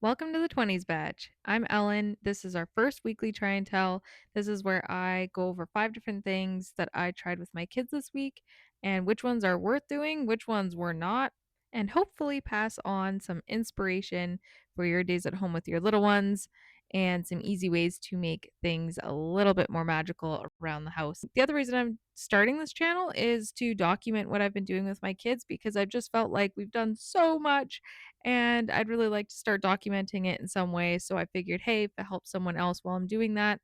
Welcome to the 20s batch. I'm Ellen. This is our first weekly try and tell. This is where I go over 5 different things that I tried with my kids this week and which ones are worth doing, which ones were not, and hopefully pass on some inspiration for your days at home with your little ones and some easy ways to make things a little bit more magical around the house. The other reason I'm starting this channel is to document what I've been doing with my kids because I've just felt like we've done so much and I'd really like to start documenting it in some way. So I figured, hey, if it helps someone else while I'm doing that,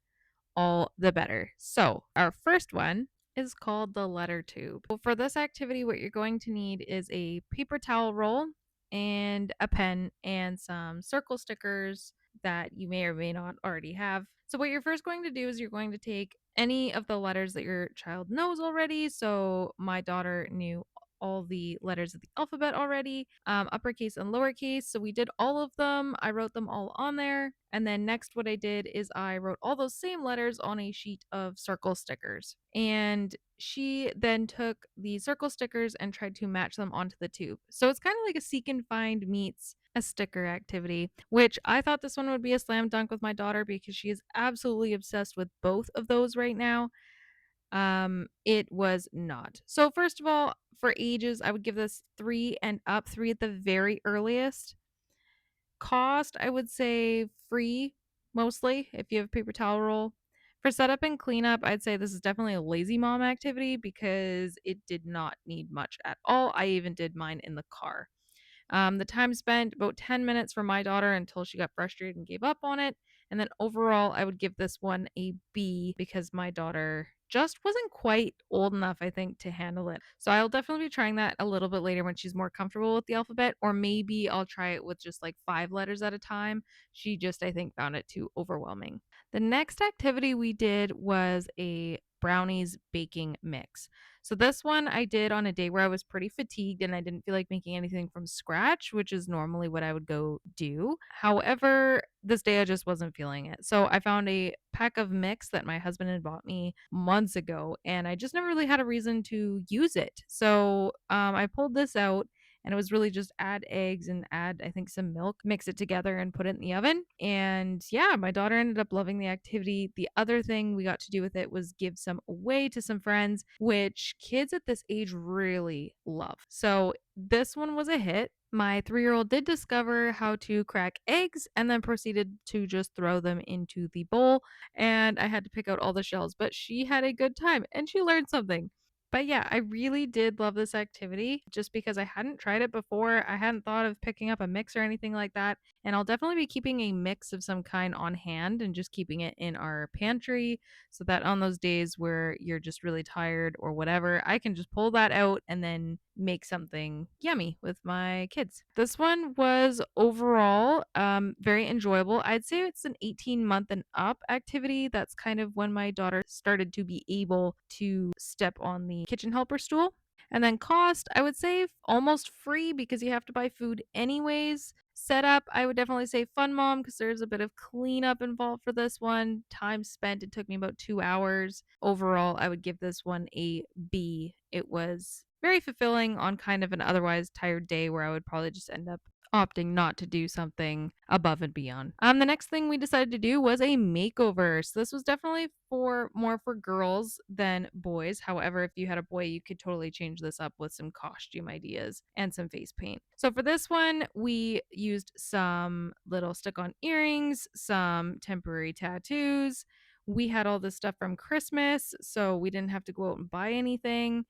all the better. So our first one is called the letter tube. Well, for this activity, what you're going to need is a paper towel roll and a pen and some circle stickers that you may or may not already have. So what you're first going to do is you're going to take any of the letters that your child knows already. So my daughter knew all the letters of the alphabet already, uppercase and lowercase. So we did all of them. I wrote them all on there. And then next, what I did is I wrote all those same letters on a sheet of circle stickers. And she then took the circle stickers and tried to match them onto the tube. So it's kind of like a seek and find meets a sticker activity, which I thought this one would be a slam dunk with my daughter because she is absolutely obsessed with both of those right now. It was not. So first of all, for ages, I would give this 3 and up, 3 at the very earliest. Cost, I would say free, mostly, if you have a paper towel roll. For setup and cleanup, I'd say this is definitely a lazy mom activity because it did not need much at all. I even did mine in the car. The time spent about 10 minutes for my daughter until she got frustrated and gave up on it. And then overall, I would give this one a B because my daughter just wasn't quite old enough, I think, to handle it. So I'll definitely be trying that a little bit later when she's more comfortable with the alphabet, or maybe I'll try it with just like 5 letters at a time. She just, I think, found it too overwhelming. The next activity we did was a brownies baking mix. So this one I did on a day where I was pretty fatigued and I didn't feel like making anything from scratch, which is normally what I would go do. However, this day I just wasn't feeling it. So I found a pack of mix that my husband had bought me months ago and I just never really had a reason to use it. So I pulled this out and it was really just add eggs and add, I think, some milk, mix it together and put it in the oven. And yeah, my daughter ended up loving the activity. The other thing we got to do with it was give some away to some friends, which kids at this age really love. So this one was a hit. My 3-year-old did discover how to crack eggs and then proceeded to just throw them into the bowl. And I had to pick out all the shells, but she had a good time and she learned something. But yeah, I really did love this activity just because I hadn't tried it before. I hadn't thought of picking up a mix or anything like that. And I'll definitely be keeping a mix of some kind on hand and just keeping it in our pantry so that on those days where you're just really tired or whatever, I can just pull that out and then make something yummy with my kids. This one was overall very enjoyable. I'd say it's an 18-month and up activity. That's kind of when my daughter started to be able to step on the kitchen helper stool. And then cost, I would say almost free because you have to buy food anyways. Setup, I would definitely say Fun Mom because there's a bit of cleanup involved for this one. Time spent, it took me about 2 hours. Overall, I would give this one a B. It was very fulfilling on kind of an otherwise tired day where I would probably just end up opting not to do something above and beyond. The next thing we decided to do was a makeover. So this was definitely for more for girls than boys. However, if you had a boy, you could totally change this up with some costume ideas and some face paint. So for this one, we used some little stick-on earrings, some temporary tattoos. We had all this stuff from Christmas, so we didn't have to go out and buy anything.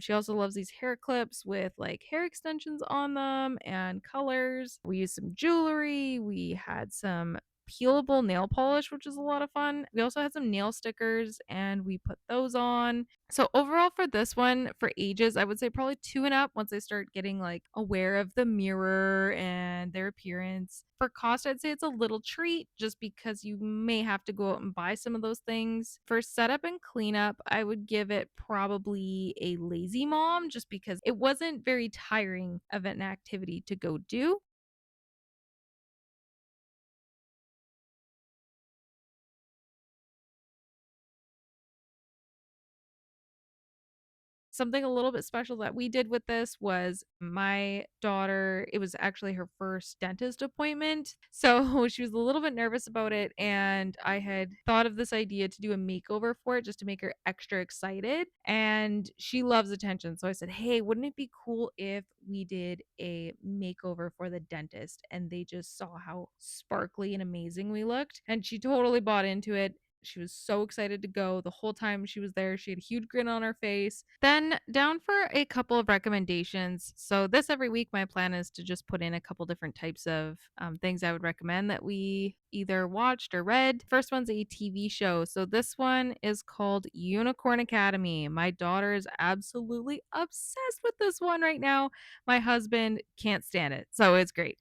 She also loves these hair clips with like hair extensions on them and colors. We used some jewelry. We had some peelable nail polish, which is a lot of fun. We also had some nail stickers and we put those on. So overall for this one, for ages, I would say probably 2 and up once they start getting like aware of the mirror and their appearance. For cost, I'd say it's a little treat just because you may have to go out and buy some of those things. For setup and cleanup, I would give it probably a lazy mom just because it wasn't very tiring of an activity to go do. something a little bit special that we did with this was my daughter, it was actually her first dentist appointment. So she was a little bit nervous about it. And I had thought of this idea to do a makeover for it just to make her extra excited. And she loves attention. So I said, hey, wouldn't it be cool if we did a makeover for the dentist? And they just saw how sparkly and amazing we looked. And she totally bought into it. She was so excited to go. The whole time she was there, she had a huge grin on her face. Then, down for a couple of recommendations. So, this every week, my plan is to just put in a couple different types of things I would recommend that we either watched or read. First one's a TV show. So, this one is called Unicorn Academy. My daughter is absolutely obsessed with this one right now. My husband can't stand it. So, it's great.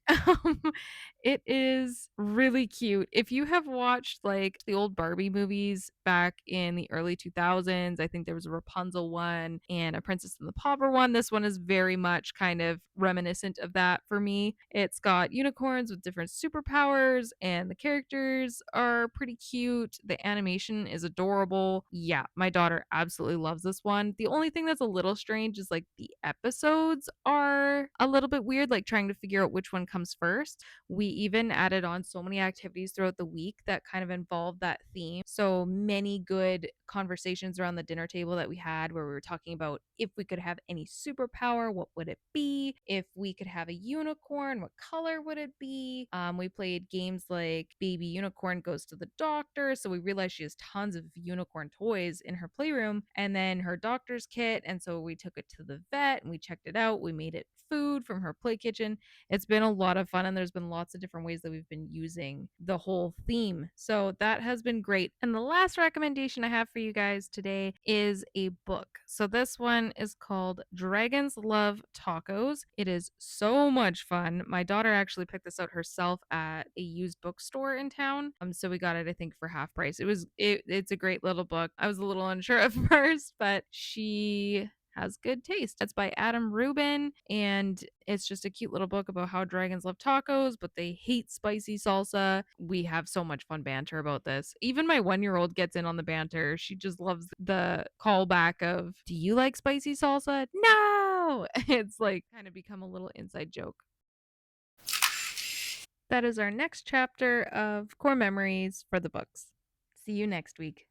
It is really cute. If you have watched like the old Barbie movies back in the early 2000s, I think there was a Rapunzel one and a Princess and the Pauper one. This one is very much kind of reminiscent of that for me. It's got unicorns with different superpowers, and the characters are pretty cute. The animation is adorable. Yeah, my daughter absolutely loves this one. The only thing that's a little strange is like the episodes are a little bit weird, like trying to figure out which one comes first. We even added on so many activities throughout the week that kind of involved that theme. So many good conversations around the dinner table that we had where we were talking about if we could have any superpower, what would it be? If we could have a unicorn, what color would it be? We played games like Baby Unicorn Goes to the Doctor. So we realized she has tons of unicorn toys in her playroom and then her doctor's kit. And so we took it to the vet and we checked it out. We made it food from her play kitchen. It's been a lot of fun, and there's been lots of different ways that we've been using the whole theme. So that has been great. And the last recommendation I have for you guys today is a book. So this one is called Dragons Love Tacos. It is so much fun. My daughter actually picked this out herself at a used bookstore in town. So we got it, I think, for half price. It's a great little book. I was a little unsure at first, but she has good taste. It's by Adam Rubin, and it's just a cute little book about how dragons love tacos, but they hate spicy salsa. We have so much fun banter about this. Even my 1-year-old gets in on the banter. She just loves the callback of, do you like spicy salsa? No! It's like kind of become a little inside joke. That is our next chapter of core memories for the books. See you next week.